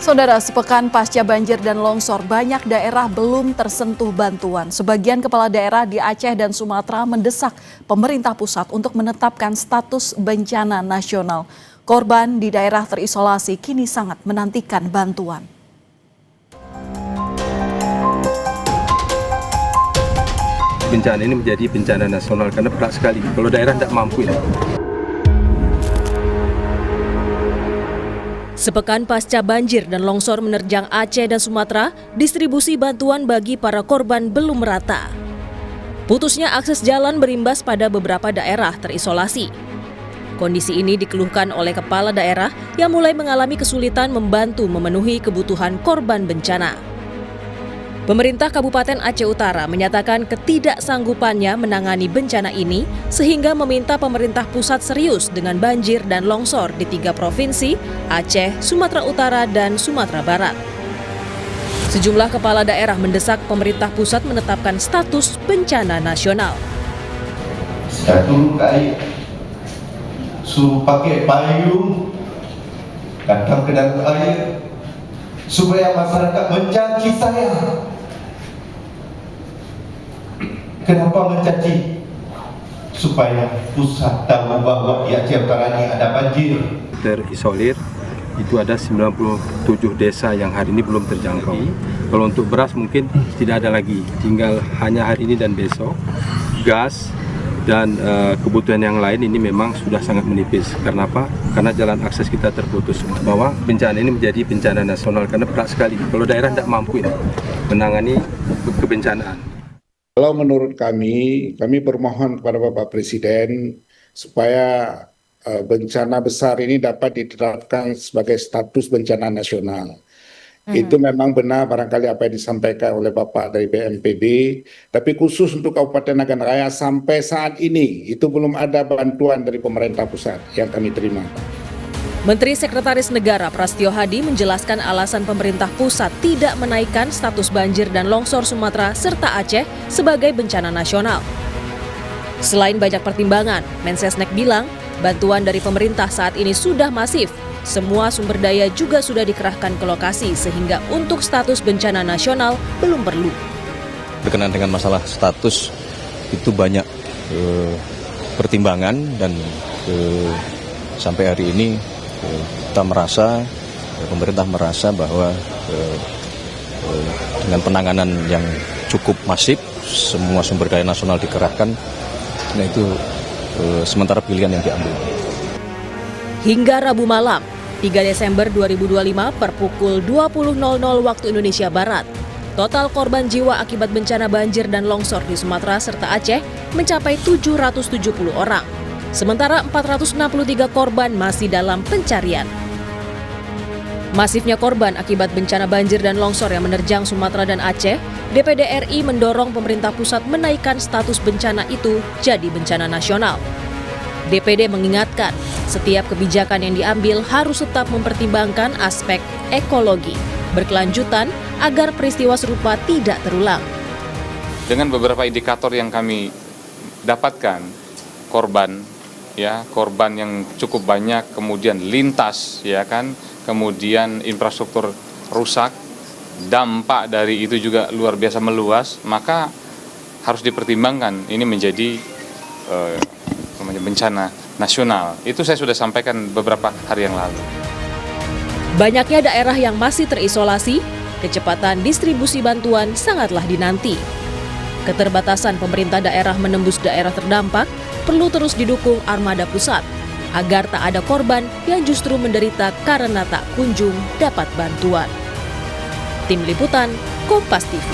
Saudara, sepekan pasca banjir dan longsor, banyak daerah belum tersentuh bantuan. Sebagian kepala daerah di Aceh dan Sumatera mendesak pemerintah pusat untuk menetapkan status bencana nasional. Korban di daerah terisolasi kini sangat menantikan bantuan. Bencana ini menjadi bencana nasional karena berat sekali. Kalau daerah tidak mampu ini. Sepekan pasca banjir dan longsor menerjang Aceh dan Sumatera, distribusi bantuan bagi para korban belum merata. Putusnya akses jalan berimbas pada beberapa daerah terisolasi. Kondisi ini dikeluhkan oleh kepala daerah yang mulai mengalami kesulitan membantu memenuhi kebutuhan korban bencana. Pemerintah Kabupaten Aceh Utara menyatakan ketidaksanggupannya menangani bencana ini sehingga meminta pemerintah pusat serius dengan banjir dan longsor di 3 provinsi, Aceh, Sumatera Utara, dan Sumatera Barat. Sejumlah kepala daerah mendesak pemerintah pusat menetapkan status bencana nasional. Satu kali suruh pakai payung, datang ke dalam air, supaya masyarakat mencaci saya. Kenapa mencaci? Supaya pusat tahu bahwa di Aceh Utara ini ada banjir. Terisolir itu ada 97 desa yang hari ini belum terjangkau. Kalau untuk beras mungkin tidak ada lagi, tinggal hanya hari ini dan besok. Gas dan kebutuhan yang lain ini memang sudah sangat menipis. Karena apa? Karena jalan akses kita terputus. Bahwa bencana ini menjadi bencana nasional karena berat sekali. Kalau daerah tidak mampu ini menangani kebencanaan. Kalau menurut kami bermohon kepada Bapak Presiden supaya bencana besar ini dapat ditetapkan sebagai status bencana nasional. Itu memang benar barangkali apa yang disampaikan oleh Bapak dari BNPB, tapi khusus untuk Kabupaten Nagan Raya sampai saat ini itu belum ada bantuan dari pemerintah pusat yang kami terima. Menteri Sekretaris Negara Prastio Hadi menjelaskan alasan pemerintah pusat tidak menaikkan status banjir dan longsor Sumatera serta Aceh sebagai bencana nasional. Selain banyak pertimbangan, Mensesnek bilang bantuan dari pemerintah saat ini sudah masif. Semua sumber daya juga sudah dikerahkan ke lokasi sehingga untuk status bencana nasional belum perlu. Berkenaan dengan masalah status itu banyak pertimbangan dan sampai hari ini pemerintah merasa bahwa dengan penanganan yang cukup masif, semua sumber daya nasional dikerahkan, nah itu sementara pilihan yang diambil. Hingga Rabu malam, 3 Desember 2025 per pukul 20.00 waktu Indonesia Barat, total korban jiwa akibat bencana banjir dan longsor di Sumatera serta Aceh mencapai 770 orang. Sementara 463 korban masih dalam pencarian. Masifnya korban akibat bencana banjir dan longsor yang menerjang Sumatera dan Aceh, DPD RI mendorong pemerintah pusat menaikkan status bencana itu jadi bencana nasional. DPD mengingatkan, setiap kebijakan yang diambil harus tetap mempertimbangkan aspek ekologi, berkelanjutan agar peristiwa serupa tidak terulang. Dengan beberapa indikator yang kami dapatkan, korban yang cukup banyak, kemudian lintas, kemudian infrastruktur rusak, dampak dari itu juga luar biasa meluas, maka harus dipertimbangkan ini menjadi bencana nasional. Itu saya sudah sampaikan beberapa hari yang lalu. Banyaknya daerah yang masih terisolasi, kecepatan distribusi bantuan sangatlah dinanti. Keterbatasan pemerintah daerah menembus daerah terdampak perlu terus didukung armada pusat agar tak ada korban yang justru menderita karena tak kunjung dapat bantuan. Tim Liputan, Kompas TV.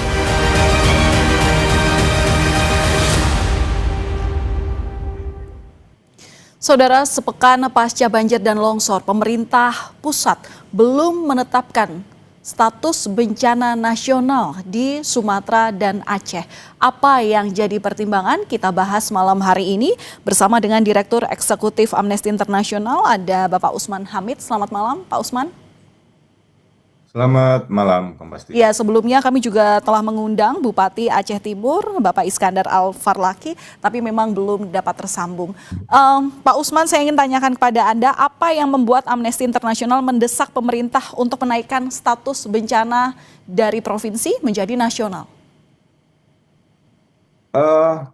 Saudara, sepekan pasca banjir dan longsor, pemerintah pusat belum menetapkan status bencana nasional di Sumatera dan Aceh. Apa yang jadi pertimbangan kita bahas malam hari ini bersama dengan Direktur Eksekutif Amnesty International, ada Bapak Usman Hamid. Selamat malam Pak Usman. Selamat malam, Kompas TV. Ya, sebelumnya kami juga telah mengundang Bupati Aceh Timur, Bapak Iskandar Al-Farlaki, tapi memang belum dapat tersambung. Pak Usman, saya ingin tanyakan kepada Anda, apa yang membuat Amnesty International mendesak pemerintah untuk menaikkan status bencana dari provinsi menjadi nasional?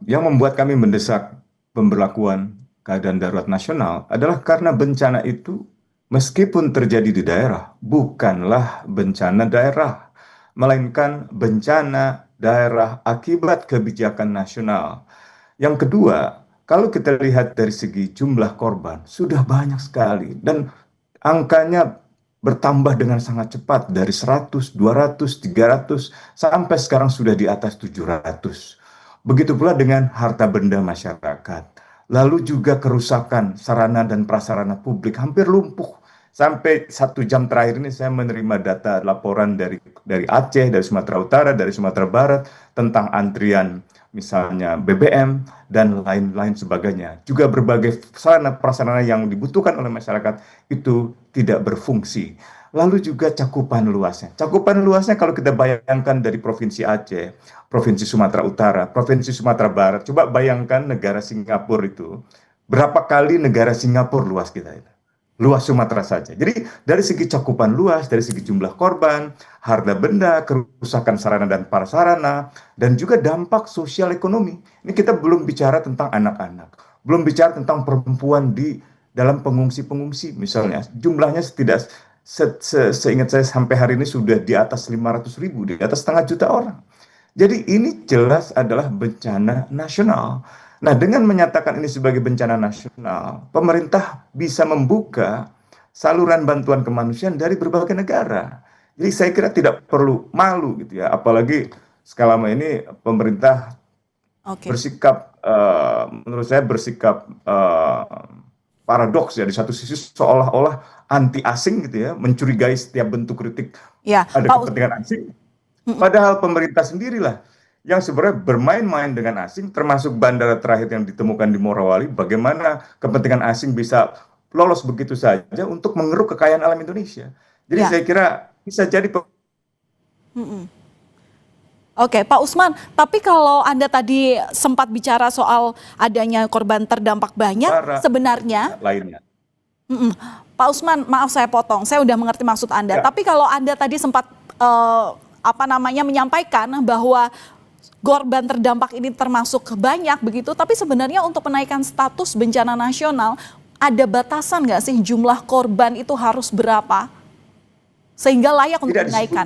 Yang membuat kami mendesak pemberlakuan keadaan darurat nasional adalah karena bencana itu meskipun terjadi di daerah, bukanlah bencana daerah, melainkan bencana daerah akibat kebijakan nasional. Yang kedua, kalau kita lihat dari segi jumlah korban, sudah banyak sekali dan angkanya bertambah dengan sangat cepat dari 100, 200, 300 sampai sekarang sudah di atas 700. Begitu pula dengan harta benda masyarakat. Lalu juga kerusakan sarana dan prasarana publik hampir lumpuh. Sampai 1 jam terakhir ini saya menerima data laporan dari Aceh, dari Sumatera Utara, dari Sumatera Barat tentang antrian misalnya BBM dan lain-lain sebagainya. Juga berbagai sarana prasarana yang dibutuhkan oleh masyarakat itu tidak berfungsi. Lalu juga cakupan luasnya. Cakupan luasnya kalau kita bayangkan dari Provinsi Aceh, Provinsi Sumatera Utara, Provinsi Sumatera Barat, coba bayangkan negara Singapura itu. Berapa kali negara Singapura luas kita itu? Luas Sumatera saja. Jadi dari segi cakupan luas, dari segi jumlah korban, harta benda, kerusakan sarana dan prasarana, dan juga dampak sosial ekonomi. Ini kita belum bicara tentang anak-anak, belum bicara tentang perempuan di dalam pengungsi-pengungsi misalnya. Jumlahnya seingat saya sampai hari ini sudah di atas 500.000, di atas setengah juta orang. Jadi ini jelas adalah bencana nasional. Nah, dengan menyatakan ini sebagai bencana nasional, pemerintah bisa membuka saluran bantuan kemanusiaan dari berbagai negara. Jadi saya kira tidak perlu malu gitu ya, apalagi selama ini pemerintah bersikap, menurut saya bersikap paradoks ya, di satu sisi seolah-olah anti asing gitu ya, mencurigai setiap bentuk kritik ada kepentingan asing. Padahal pemerintah sendirilah yang sebenarnya bermain-main dengan asing, termasuk bandara terakhir yang ditemukan di Morowali, bagaimana kepentingan asing bisa lolos begitu saja untuk mengeruk kekayaan alam Indonesia. Jadi saya kira bisa jadi. Oke, Pak Usman, tapi kalau Anda tadi sempat bicara soal adanya korban terdampak banyak, sebenarnya lainnya. Pak Usman, maaf saya potong, saya udah mengerti maksud Anda. Tapi kalau Anda tadi sempat menyampaikan bahwa korban terdampak ini termasuk banyak begitu, tapi sebenarnya untuk menaikkan status bencana nasional ada batasan nggak sih jumlah korban itu harus berapa sehingga layak untuk dinaikkan?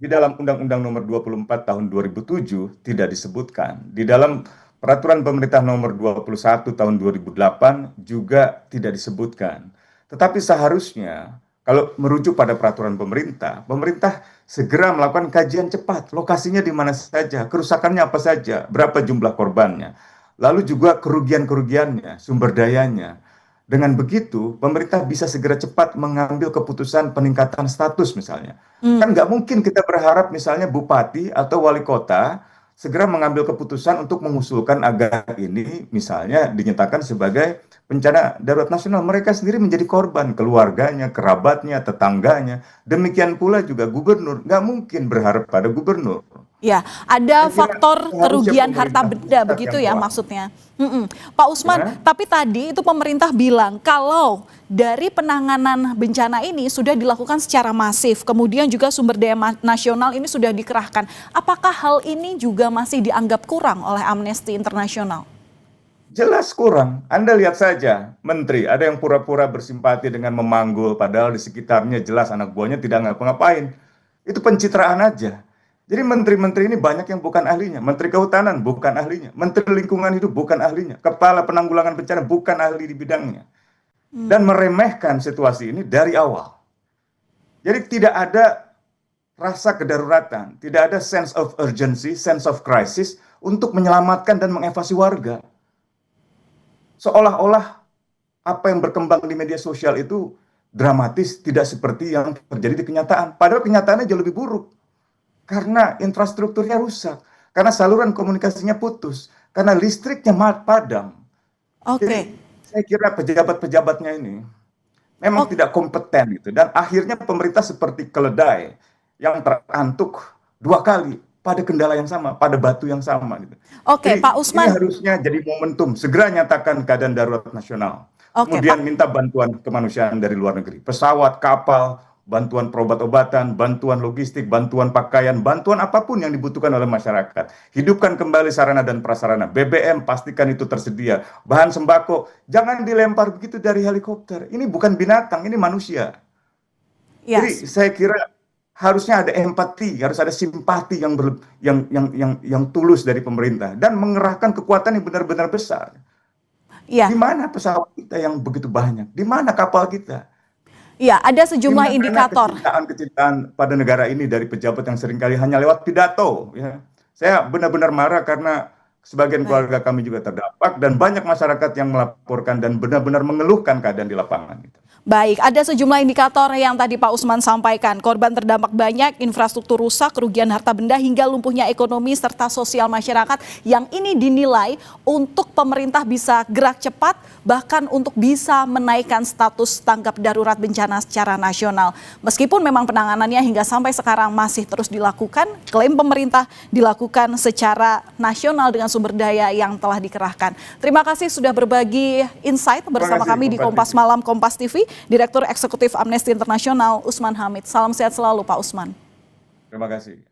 Di dalam Undang-Undang Nomor 24 Tahun 2007 tidak disebutkan. Di dalam Peraturan Pemerintah Nomor 21 Tahun 2008 juga tidak disebutkan. Tetapi seharusnya kalau merujuk pada peraturan pemerintah, pemerintah segera melakukan kajian cepat, lokasinya di mana saja, kerusakannya apa saja, berapa jumlah korbannya, lalu juga kerugian-kerugiannya, sumber dayanya. Dengan begitu, pemerintah bisa segera cepat mengambil keputusan peningkatan status misalnya. Kan nggak mungkin kita berharap misalnya bupati atau wali kota segera mengambil keputusan untuk mengusulkan agar ini misalnya dinyatakan sebagai bencana darurat nasional. Mereka sendiri menjadi korban, keluarganya, kerabatnya, tetangganya. Demikian pula juga gubernur, nggak mungkin berharap pada gubernur. Ya, ada faktor kerugian harta benda begitu ya maksudnya. Pak Usman, tapi tadi itu pemerintah bilang kalau dari penanganan bencana ini sudah dilakukan secara masif, kemudian juga sumber daya nasional ini sudah dikerahkan. Apakah hal ini juga masih dianggap kurang oleh Amnesty International? Jelas kurang. Anda lihat saja, menteri ada yang pura-pura bersimpati dengan memanggul, padahal di sekitarnya jelas anak buahnya tidak ngapa-ngapain. Itu pencitraan aja. Jadi menteri-menteri ini banyak yang bukan ahlinya. Menteri Kehutanan bukan ahlinya. Menteri Lingkungan Hidup bukan ahlinya. Kepala Penanggulangan Bencana bukan ahli di bidangnya. Dan meremehkan situasi ini dari awal. Jadi tidak ada rasa kedaruratan. Tidak ada sense of urgency, sense of crisis untuk menyelamatkan dan mengevakuasi warga. Seolah-olah apa yang berkembang di media sosial itu dramatis, tidak seperti yang terjadi di kenyataan. Padahal kenyataannya jauh lebih buruk. Karena infrastrukturnya rusak, karena saluran komunikasinya putus, karena listriknya padam. Jadi, saya kira pejabat-pejabatnya ini memang tidak kompeten gitu. Dan akhirnya pemerintah seperti keledai yang terantuk 2 kali pada kendala yang sama, pada batu yang sama gitu. Oke, Jadi, Pak Usman. ini harusnya jadi momentum, segera nyatakan keadaan darurat nasional. Oke, Kemudian Pak. minta bantuan kemanusiaan dari luar negeri, pesawat, kapal, bantuan perobat-obatan, bantuan logistik, bantuan pakaian, bantuan apapun yang dibutuhkan oleh masyarakat. Hidupkan kembali sarana dan prasarana. BBM pastikan itu tersedia. Bahan sembako, jangan dilempar begitu dari helikopter. Ini bukan binatang, ini manusia. Jadi saya kira harusnya ada empati, harus ada simpati yang tulus dari pemerintah dan mengerahkan kekuatan yang benar-benar besar. Iya. Di mana pesawat kita yang begitu banyak? Di mana kapal kita? Iya, ada sejumlah indikator. Kecintaan pada negara ini dari pejabat yang seringkali hanya lewat pidato. Ya. Saya benar-benar marah karena sebagian keluarga kami juga terdampak dan banyak masyarakat yang melaporkan dan benar-benar mengeluhkan keadaan di lapangan. Baik, ada sejumlah indikator yang tadi Pak Usman sampaikan. Korban terdampak banyak, infrastruktur rusak, kerugian harta benda hingga lumpuhnya ekonomi serta sosial masyarakat yang ini dinilai untuk pemerintah bisa gerak cepat bahkan untuk bisa menaikkan status tanggap darurat bencana secara nasional. Meskipun memang penanganannya hingga sampai sekarang masih terus dilakukan, klaim pemerintah dilakukan secara nasional dengan sumber daya yang telah dikerahkan. Terima kasih sudah berbagi insight bersama kami di Kompas Malam Kompas TV. Direktur Eksekutif Amnesty International Usman Hamid. Salam sehat selalu Pak Usman. Terima kasih.